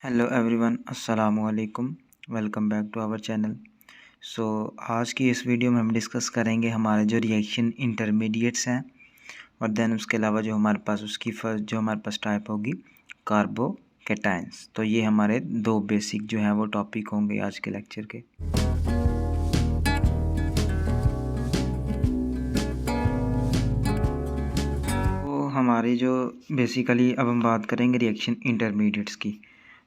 Hello everyone, अस्सलाम वालेकुम। Welcome back to our channel. आज की इस वीडियो में हम डिस्कस करेंगे हमारे जो रिएक्शन इंटरमीडिएट्स हैं और देन उसके अलावा जो हमारे पास उसकी फर्स्ट जो हमारे पास टाइप होगी कार्बोकेटाइंस। तो ये हमारे दो बेसिक जो हैं वो टॉपिक होंगे आज के लेक्चर के। तो हमारी जो बेसिकली अब हम बात करेंगे रिएक्शन इंटरमीडिएट्स की।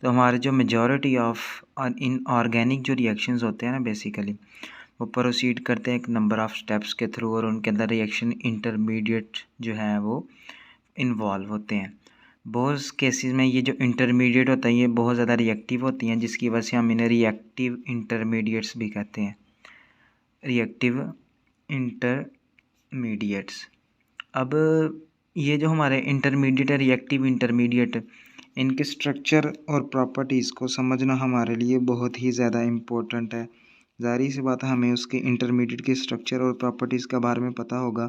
तो हमारे जो मेजॉरिटी ऑफ इन ऑर्गेनिक जो रिएक्शंस होते हैं ना, बेसिकली वो प्रोसीड करते हैं एक नंबर ऑफ़ स्टेप्स के थ्रू और उनके अंदर रिएक्शन इंटरमीडिएट जो है वो इन्वॉल्व होते हैं। बहुत केसेस में ये जो इंटरमीडिएट होता है ये बहुत ज़्यादा रिएक्टिव होती हैं, जिसकी वजह से हम इन्हें रिएक्टिव इंटरमीडिएट्स भी कहते हैं। Reactive intermediates. अब ये जो हमारे इंटरमीडिएट है, रिएक्टिव इंटरमीडिएट, इनके स्ट्रक्चर और प्रॉपर्टीज़ को समझना हमारे लिए बहुत ही ज़्यादा इम्पोर्टेंट है। ज़ाहिर सी बात है, हमें उसके इंटरमीडिएट के स्ट्रक्चर और प्रॉपर्टीज़ के बारे में पता होगा,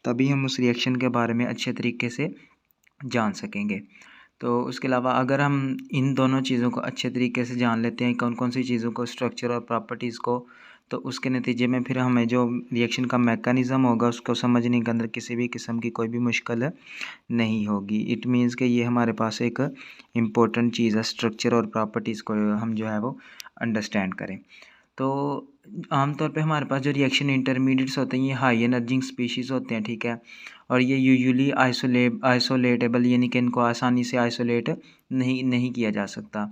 तभी हम उस रिएक्शन के बारे में अच्छे तरीके से जान सकेंगे। तो उसके अलावा अगर हम इन दोनों चीज़ों को अच्छे तरीके से जान लेते हैं, कौन कौन सी चीज़ों को, स्ट्रक्चर और प्रॉपर्टीज़ को, तो उसके नतीजे में फिर हमें जो रिएक्शन का मैकेनिज़्म होगा उसको समझने के अंदर किसी भी किस्म की कोई भी मुश्किल नहीं होगी। इट मीन्स कि ये हमारे पास एक इम्पोर्टेंट चीज़ है, स्ट्रक्चर और प्रॉपर्टीज़ को हम जो है वो अंडरस्टैंड करें। तो आमतौर पे हमारे पास जो रिएक्शन इंटरमीडिएट्स होते हैं ये हाई एनर्जी स्पीशीज़ होते हैं, ठीक है। और ये यूजुअली आइसोलेटेबल, यानी कि इनको आसानी से आइसोलेट नहीं किया जा सकता,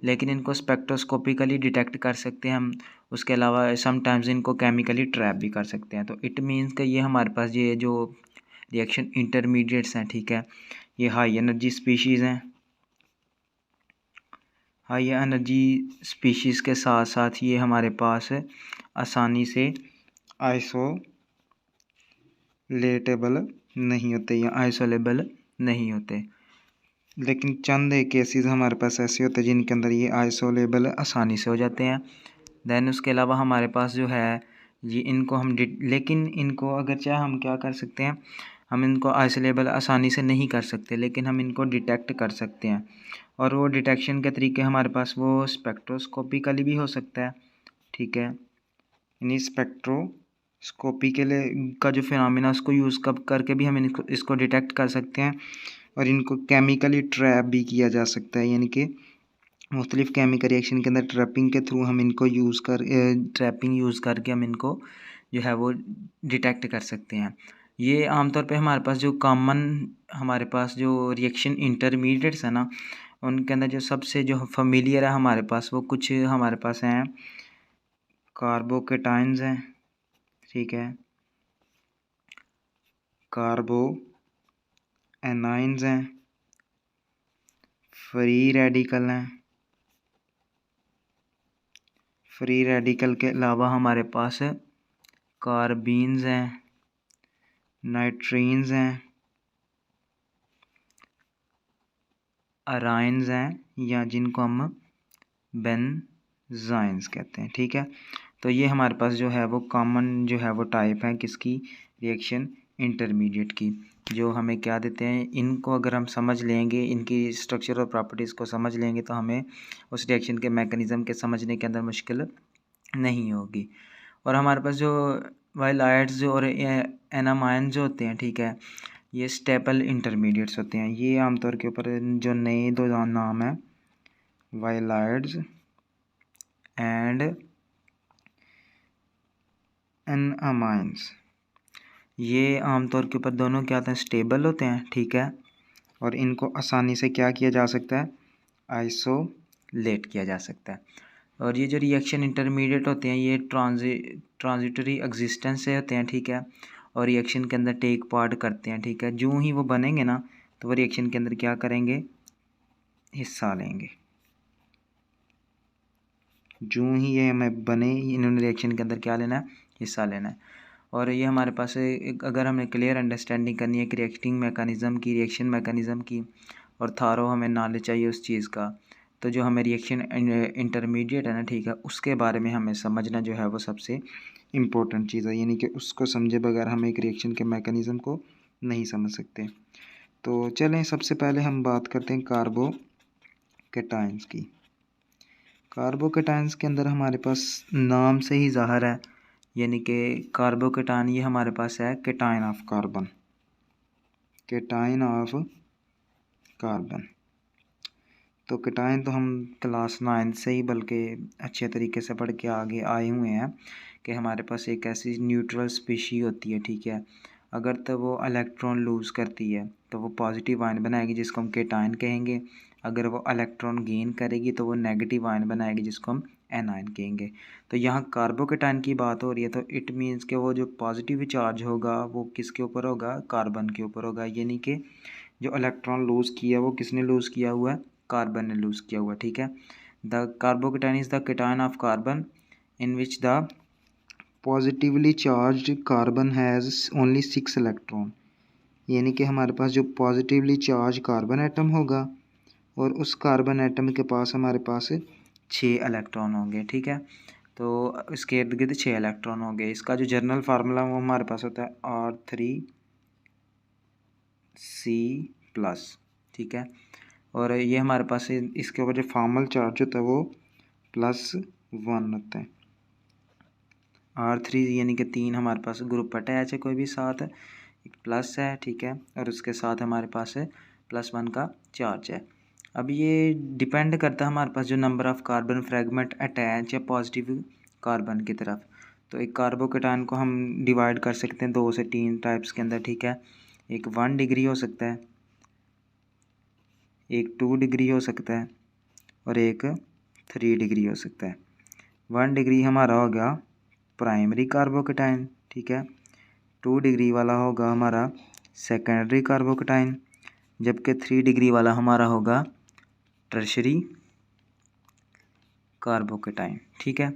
लेकिन इनको स्पेक्ट्रोस्कोपिकली डिटेक्ट कर सकते हैं हम। उसके अलावा समटाइम्स इनको केमिकली ट्रैप भी कर सकते हैं। तो इट मीन्स कि ये हमारे पास ये जो रिएक्शन इंटरमीडिएट्स हैं, ठीक है, ये हाई एनर्जी स्पीशीज़ हैं। हाई एनर्जी स्पीशीज़ के साथ साथ ये हमारे पास आसानी से आइसोलेटेबल नहीं होते या आइसोलेबल नहीं होते, लेकिन चंद एक केसेस हमारे पास ऐसे होते हैं जिनके अंदर ये आइसोलेबल आसानी से हो जाते हैं। दैन उसके अलावा हमारे पास जो है ये इनको हम लेकिन इनको अगर चाहे हम क्या कर सकते हैं, हम इनको आइसोलेबल आसानी से नहीं कर सकते, लेकिन हम इनको डिटेक्ट कर सकते हैं। और वो डिटेक्शन के तरीके हमारे पास वो स्पेक्ट्रोस्कोपिकली भी हो सकता है, ठीक है। यानी स्पेक्ट्रोस्कोपी के लिए का जो फिनोमिना उसको यूज़ करके भी हम इसको डिटेक्ट कर सकते हैं। और इनको केमिकली ट्रैप भी किया जा सकता है, यानी कि मुख्तलिफ़ केमिकल रिएक्शन के अंदर ट्रैपिंग के थ्रू हम इनको ट्रैपिंग यूज़ करके हम इनको जो है वो डिटेक्ट कर सकते हैं। ये आमतौर पे हमारे पास जो कॉमन हमारे पास जो रिएक्शन इंटरमीडिएट्स है ना, उनके अंदर जो सबसे जो फेमिलियर है हमारे पास, वो कुछ हमारे पास हैं। कार्बोकेटाइंस हैं, ठीक है, कार्बो एनाइंस हैं, फ्री रेडिकल हैं। फ्री रेडिकल के अलावा हमारे पास कार्बीन्स हैं, नाइट्रीन्स हैं, अराइन्स हैं, या जिनको हम बेंजाइन्स कहते हैं, ठीक है। तो ये हमारे पास जो है वो कॉमन जो है वो टाइप है किसकी, रिएक्शन इंटरमीडिएट की, जो हमें क्या देते हैं। इनको अगर हम समझ लेंगे, इनकी स्ट्रक्चर और प्रॉपर्टीज़ को समझ लेंगे, तो हमें उस रिएक्शन के मैकेनिज़्म के समझने के अंदर मुश्किल नहीं होगी। और हमारे पास जो वाइलाइट्स जो और एनामाइन जो होते हैं, ठीक है, ये स्टेपल इंटरमीडिएट्स होते हैं। ये आमतौर के ऊपर जो नए दो नाम हैं, वाइलाइट्स एंड एनामाइंस, ये आमतौर के ऊपर दोनों क्या होते हैं, स्टेबल होते हैं, ठीक है। और इनको आसानी से क्या किया जा सकता है, आइसोलेट किया जा सकता है। और ये जो रिएक्शन इंटरमीडिएट होते हैं ये ट्रांजिटरी एग्जिस्टेंस से होते हैं, ठीक है, और रिएक्शन के अंदर टेक पार्ट करते हैं, ठीक है। जो ही वो बनेंगे ना, तो वो रिएक्शन के अंदर क्या करेंगे, हिस्सा लेंगे। जो ही ये हमें बने, इन्होंने रिएक्शन के अंदर क्या लेना है, हिस्सा लेना है। और ये हमारे पास अगर हमें क्लियर अंडरस्टैंडिंग करनी है कि रिएक्टिंग मैकेनिज़्म की, रिएक्शन मैकेनिज़्म की, और थारो हमें नॉलेज चाहिए उस चीज़ का, तो जो हमें रिएक्शन इंटरमीडिएट है ना, ठीक है, उसके बारे में हमें समझना जो है वो सबसे इम्पोर्टेंट चीज़ है। यानी कि उसको समझे बगैर हम एक रिएक्शन के मैकेनिज़्म को नहीं समझ सकते। तो चलें, सबसे पहले हम बात करते हैं कैटायंस की। कार्बोकैटायंस के अंदर हमारे पास नाम से ही ज़ाहिर है, यानी कि कार्बोकैटायन ये हमारे पास है cation of carbon, cation of carbon. तो कैटायन तो हम क्लास 9 से ही बल्कि अच्छे तरीके से पढ़ के आगे आए हुए हैं कि हमारे पास एक ऐसी न्यूट्रल स्पीशी होती है, ठीक है। अगर तो वो इलेक्ट्रॉन लूज़ करती है तो वो पॉजिटिव आयन बनाएगी जिसको हम कैटायन कहेंगे। अगर वो इलेक्ट्रॉन गेन करेगी तो वो नेगेटिव आयन बनाएगी जिसको हम एनायन कहेंगे। तो यहाँ कार्बोकैटायन की बात हो रही है तो इट मीन्स कि वो जो पॉजिटिव चार्ज होगा वो किसके ऊपर होगा, कार्बन के ऊपर होगा। यानी कि जो इलेक्ट्रॉन लूज़ किया वो किसने लूज़ किया हुआ है, कार्बन ने लूज़ किया हुआ, ठीक है। The carbocation is the cation of carbon in which the positively charged carbon has only 6 electron. यानी कि हमारे पास जो पॉजिटिवली चार्ज कार्बन एटम होगा और उस कार्बन एटम के पास हमारे पास 6 इलेक्ट्रॉन होंगे, ठीक है। तो इसके इर्द गिर्द 6 इलेक्ट्रॉन होंगे। इसका जो जनरल फार्मूला वो हमारे पास होता है R3C+, ठीक है। और ये हमारे पास इसके ऊपर जो फॉर्मल चार्ज होता है वो +1 होता है। R3 यानी कि 3 हमारे पास ग्रुप अटैच है कोई भी साथ, एक प्लस है, ठीक है, और उसके साथ हमारे पास +1 का चार्ज है। अब ये डिपेंड करता है हमारे पास जो number of carbon fragment attach है पॉजिटिव कार्बन की तरफ। तो एक कार्बोकैटायन को हम डिवाइड कर सकते हैं 2 से 3 टाइप्स के अंदर, ठीक है। एक 1 डिग्री हो सकता है, एक 2 डिग्री हो सकता है और एक 3 डिग्री हो सकता है। 1 डिग्री हमारा होगा प्राइमरी कार्बोकैटायन, ठीक है। 2 डिग्री वाला होगा हमारा सेकेंडरी कार्बोकैटायन, जबकि 3 डिग्री वाला हमारा होगा टर्शरी कार्बोकैटायन, ठीक है।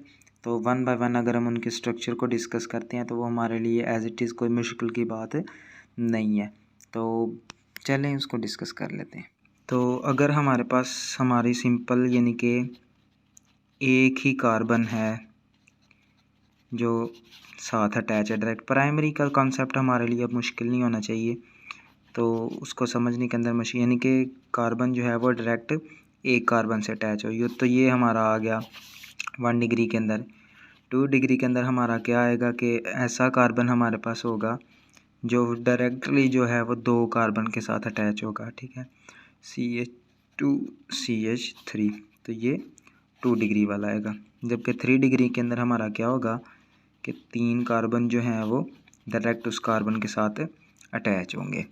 तो 1 बाय 1 अगर हम उनके स्ट्रक्चर को डिस्कस करते हैं तो वो हमारे लिए एज इट इज़ कोई मुश्किल की बात नहीं है। तो चलें उसको डिस्कस कर लेते हैं। तो अगर हमारे पास हमारी सिंपल यानी कि एक ही कार्बन है जो साथ अटैच है डायरेक्ट, प्राइमरी का कॉन्सेप्ट हमारे लिए अब मुश्किल नहीं होना चाहिए, तो उसको समझने के अंदर मशीन यानी कि कार्बन जो है वो डायरेक्ट एक कार्बन से अटैच हो। तो ये हमारा आ गया 1 डिग्री के अंदर। 2 डिग्री के अंदर हमारा क्या आएगा कि ऐसा कार्बन हमारे पास होगा जो डायरेक्टली जो है वो 2 कार्बन के साथ अटैच होगा, ठीक है, CH2CH3। तो ये 2 डिग्री वाला आएगा। जबकि 3 डिग्री के अंदर हमारा क्या होगा कि 3 कार्बन जो हैं वो डायरेक्ट उस कार्बन के साथ अटैच होंगे।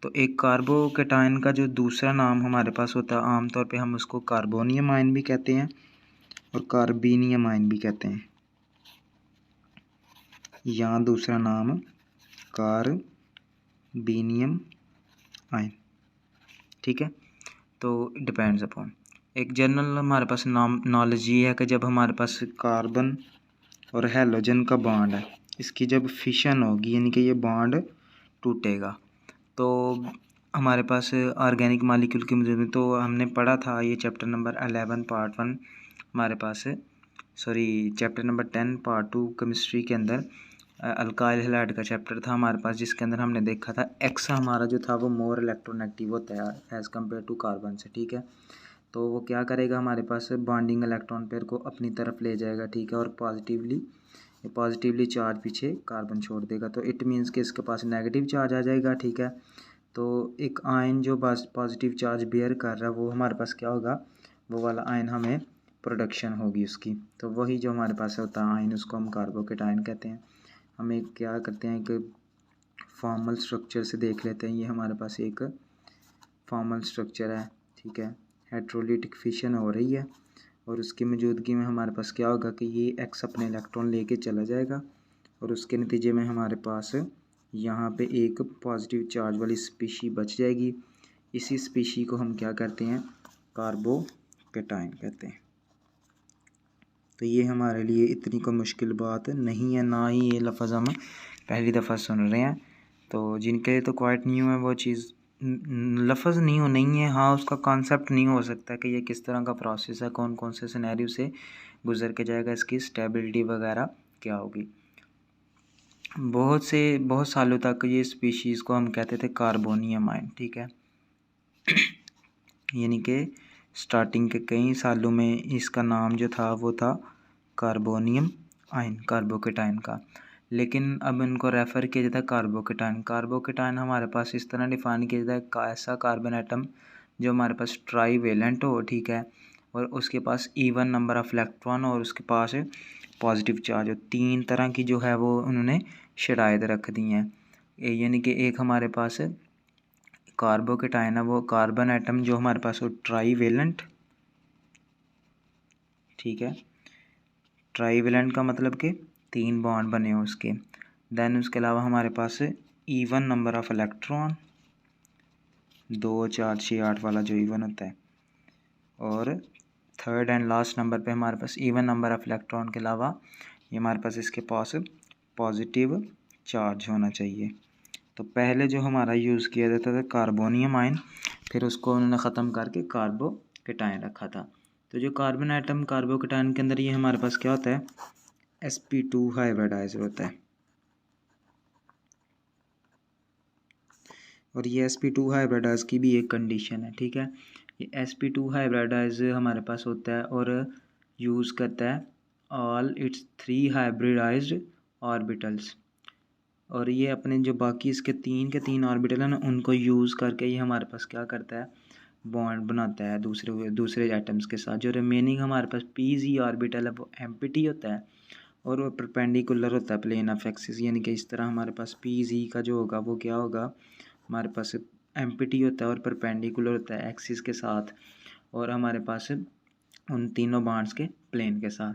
तो एक कार्बोकैटायन का जो दूसरा नाम हमारे पास होता है आमतौर पे हम उसको कार्बोनियम आयन भी कहते हैं और कार्बेनियम आयन भी कहते हैं। यहाँ दूसरा नाम कार्बेनियम आयन, ठीक है। तो डिपेंड्स अपॉन एक जनरल हमारे पास नाम नॉलेज ये है कि जब हमारे पास कार्बन और हैलोजन का बॉन्ड है, इसकी जब फिशन होगी यानी कि ये बॉन्ड टूटेगा तो हमारे पास ऑर्गेनिक मॉलिक्यूल की मदद में, तो हमने पढ़ा था ये चैप्टर नंबर 11 पार्ट 1 हमारे पास चैप्टर नंबर 10 पार्ट 2 केमिस्ट्री के अंदर अल्काइल हैलाइड का चैप्टर था हमारे पास, जिसके अंदर हमने देखा था एक्स हमारा जो था वो मोर इलेक्ट्रोनेगेटिव होता है एज़ कम्पेयर टू कार्बन से, ठीक है। तो वो क्या करेगा हमारे पास बॉन्डिंग इलेक्ट्रॉन पेयर को अपनी तरफ ले जाएगा, ठीक है, और पॉजिटिवली चार्ज पीछे कार्बन छोड़ देगा। तो इट मीन्स कि इसके पास नेगेटिव चार्ज आ जाएगा, ठीक है। तो एक आयन जो पॉजिटिव चार्ज बेयर कर रहा है वो हमारे पास क्या होगा, वो वाला आयन हमें प्रोडक्शन होगी उसकी। तो वही जो हमारे पास होता है आयन उसको हम कार्बोकैटायन कहते हैं। हम एक क्या करते हैं कि फॉर्मल स्ट्रक्चर से देख लेते हैं। ये हमारे पास एक फॉर्मल स्ट्रक्चर है, ठीक है, हेट्रोलिटिक फिशन हो रही है और उसकी मौजूदगी में हमारे पास क्या होगा कि ये एक्स अपने इलेक्ट्रॉन लेके चला जाएगा और उसके नतीजे में हमारे पास यहाँ पे एक पॉजिटिव चार्ज वाली स्पीशी बच जाएगी। इसी स्पीशी को हम क्या करते हैं, कार्बोकैटायन कहते हैं। तो ये हमारे लिए इतनी कोई मुश्किल बात नहीं है, ना ही ये लफ्ज़ हम पहली दफ़ा सुन रहे हैं। तो जिनके लिए तो क्वाइट न्यू है वो चीज़ लफ्ज़ नहीं है, हाँ उसका कॉन्सेप्ट नहीं हो सकता कि ये किस तरह का प्रोसेस है, कौन कौन से सिनेरियो से गुजर के जाएगा, इसकी स्टेबिलिटी वगैरह क्या होगी। बहुत सालों तक ये स्पीशीज़ को हम कहते थे कार्बोनियम आयन, ठीक है, यानी कि स्टार्टिंग के कई सालों में इसका नाम जो था वो था कार्बोनियम आयन, कार्बोकेटाइन का। लेकिन अब इनको रेफ़र किया जाता है कार्बोकेटाइन। कार्बोकेटाइन हमारे पास इस तरह डिफ़ाइन किया जाता है, ऐसा कार्बन एटम जो हमारे पास ट्राईवेलेंट हो, ठीक है, और उसके पास इवन नंबर ऑफ इलेक्ट्रॉन और उसके पास पॉजिटिव चार्ज हो। 3 तरह की जो है वो उन्होंने शराइत रख दी हैं। यानी कि एक हमारे पास कार्बोकेटाइन है, वो कार्बन एटम जो हमारे पास हो ट्राईवेलेंट, ठीक है। ट्राईवेलेंट का मतलब कि 3 बॉन्ड बने हो उसके। देन उसके अलावा हमारे पास इवन नंबर ऑफ इलेक्ट्रॉन, 2 4 6 8 वाला जो इवन होता है। और थर्ड एंड लास्ट नंबर पे हमारे पास इवन नंबर ऑफ इलेक्ट्रॉन के अलावा ये हमारे पास इसके पास पॉजिटिव चार्ज होना चाहिए। तो पहले जो हमारा यूज़ किया जाता था कार्बोनियम आयन, फिर उसको उन्होंने ख़त्म करके कार्बोकेटाइन रखा था। तो जो कार्बन एटम कार्बोकेटाइन के अंदर ये हमारे पास क्या होता है, sp2 हाइब्रिडाइजर होता है। और ये sp2 हाइब्रिडाइज की भी एक कंडीशन है, ठीक है। ये sp2 हाइब्रिडाइज हमारे पास होता है और यूज़ करता है ऑल इट्स 3 हाइब्रिडाइज्ड ऑर्बिटल्स। और ये अपने जो बाकी इसके 3 के 3 ऑर्बिटल हैं ना, उनको यूज़ करके ये हमारे पास क्या करता है, बॉन्ड बनाता है दूसरे एटम्स के साथ। जो रिमेनिंग हमारे पास pz ऑर्बिटल है वो एम्प्टी होता है और वो परपेंडिकुलर होता है प्लेन ऑफ एक्सिस। यानी कि इस तरह हमारे पास pz का जो होगा वो क्या होगा, हमारे पास एम्प्टी होता है और परपेंडिकुलर होता है एक्सिस के साथ, और हमारे पास उन तीनों बॉन्ड्स के प्लेन के साथ।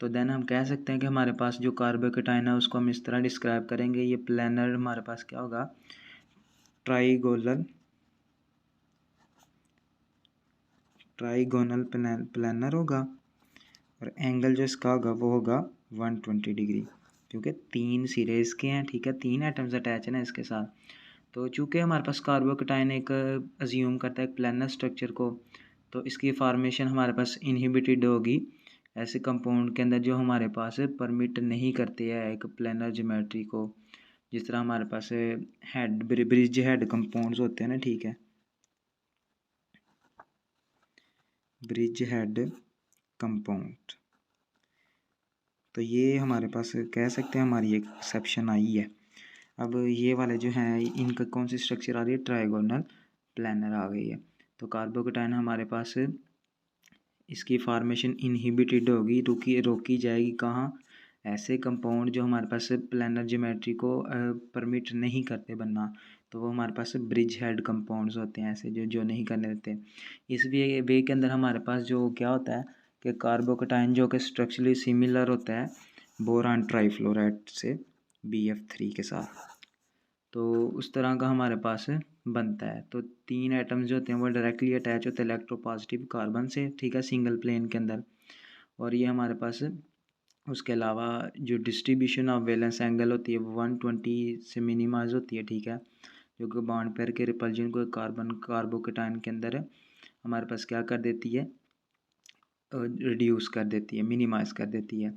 तो देन हम कह सकते हैं कि हमारे पास जो कार्बोकेटाइन है उसको हम इस तरह डिस्क्राइब करेंगे, ये प्लानर हमारे पास क्या होगा, ट्राइगोनल प्लानर होगा, और एंगल जो इसका होगा वो होगा 120 डिग्री, क्योंकि 3 सिरे इसके हैं, ठीक है, 3 एटम्स अटैच है ना इसके साथ। तो चूँकि हमारे पास कार्बोकेटाइन एक अज्यूम करता है एक प्लानर स्ट्रक्चर को, तो इसकी फार्मेशन हमारे पास इनहिबिटेड होगी ऐसे कंपाउंड के अंदर जो हमारे पास परमिट नहीं करते हैं एक प्लानर ज्योमेट्री को। जिस तरह हमारे पास हेड ब्रिज हेड कंपाउंड्स होते हैं ना, ठीक है, ब्रिज हेड कंपाउंड। तो ये हमारे पास कह सकते हैं हमारी एक एक्सेप्शन आई है। अब ये वाले जो हैं इनका कौन सी स्ट्रक्चर आ रही है, ट्राइगोनल प्लानर आ गई है। तो कार्बोकेटाइन हमारे पास इसकी फार्मेशन इनहिबिटेड होगी, रोकी जाएगी कहाँ, ऐसे कंपाउंड जो हमारे पास प्लानर ज्योमेट्री को परमिट नहीं करते बनना। तो वो हमारे पास ब्रिज हेड कंपाउंड्स होते हैं ऐसे जो नहीं करने देते। इस वे के अंदर हमारे पास जो क्या होता है कि कार्बोकेटाइन जो कि स्ट्रक्चरली सिमिलर होता है बोरान ट्राइफ्लोराइड से BF3 के साथ, तो उस तरह का हमारे पास बनता है। तो 3 एटम्स जो होते हैं वो डायरेक्टली अटैच होते हैं इलेक्ट्रोपॉजिटिव कार्बन से, ठीक है, सिंगल प्लेन के अंदर। और ये हमारे पास उसके अलावा जो डिस्ट्रीब्यूशन ऑफ वैलेंस एंगल होती है वो 120 से मिनिमाइज होती है, ठीक है, जो कि बॉन्ड पेयर के रिपल्जन को कार्बोकेटाइन के अंदर हमारे पास क्या कर देती है, रिड्यूस कर देती है, मिनिमाइज कर देती है,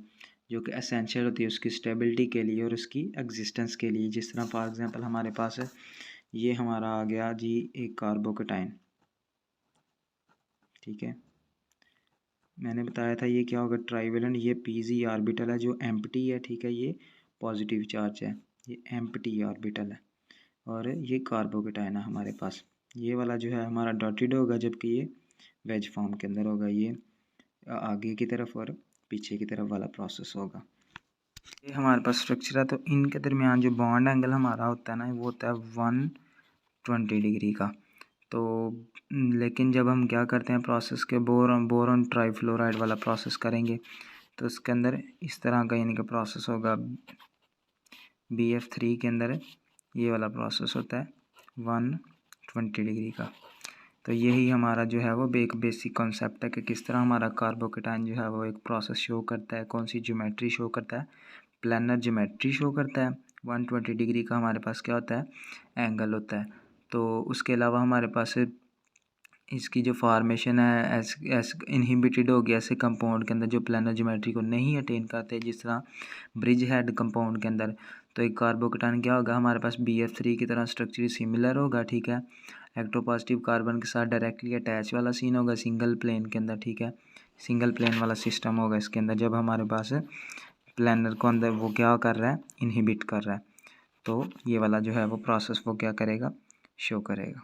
जो कि एसेंशियल होती है उसकी स्टेबिलिटी के लिए और उसकी एग्जिस्टेंस के लिए। जिस तरह फॉर एग्जांपल हमारे पास ये हमारा आ गया जी एक कार्बोकेटाइन, ठीक है, मैंने बताया था ये क्या होगा, ट्राइवेलेंट, ये pz ऑर्बिटल है जो एम्प्टी है, ठीक है, ये पॉजिटिव चार्ज है, ये एम्प्टी ऑर्बिटल है, और ये कार्बोकेटाइन है हमारे पास। ये वाला जो है हमारा डॉटेड होगा, जबकि ये वेज फॉर्म के अंदर होगा, ये आगे की तरफ और पीछे की तरफ वाला प्रोसेस होगा। ये हमारे पास स्ट्रक्चर है। तो इनके दरमियान जो बॉन्ड एंगल हमारा होता है ना वो होता है 120 डिग्री का। तो लेकिन जब हम क्या करते हैं प्रोसेस के बोरॉन ट्राइफ्लोराइड वाला प्रोसेस करेंगे तो उसके अंदर इस तरह का यानी कि प्रोसेस होगा, BF3 के अंदर ये वाला प्रोसेस होता है 120 डिग्री का। तो यही हमारा जो है वो एक बेसिक कॉन्सेप्ट है कि किस तरह हमारा कार्बोकेटाइन जो है वो एक प्रोसेस शो करता है, कौन सी ज्योमेट्री शो करता है, प्लानर ज्योमेट्री शो करता है। 120 डिग्री का हमारे पास क्या होता है, एंगल होता है। तो उसके अलावा हमारे पास इसकी जो फार्मेशन है एस इनहिबिटेड हो गया ऐसे कंपाउंड के अंदर जो प्लानर ज्योमेट्री को नहीं अटेन करते, जिस तरह ब्रिज हेड कंपाउंड के अंदर। तो एक कार्बोकेटाइन क्या होगा, हमारे पास BF3 की तरह स्ट्रक्चर सिमिलर होगा, ठीक है, एक्टोपॉजिटिव कार्बन के साथ डायरेक्टली अटैच वाला सीन होगा सिंगल प्लेन के अंदर, ठीक है। सिंगल प्लेन वाला सिस्टम होगा इसके अंदर, जब हमारे पास प्लानर को अंदर वो क्या कर रहा है, इनहिबिट कर रहा है, तो ये वाला जो है वो प्रोसेस वो क्या करेगा, शो करेगा।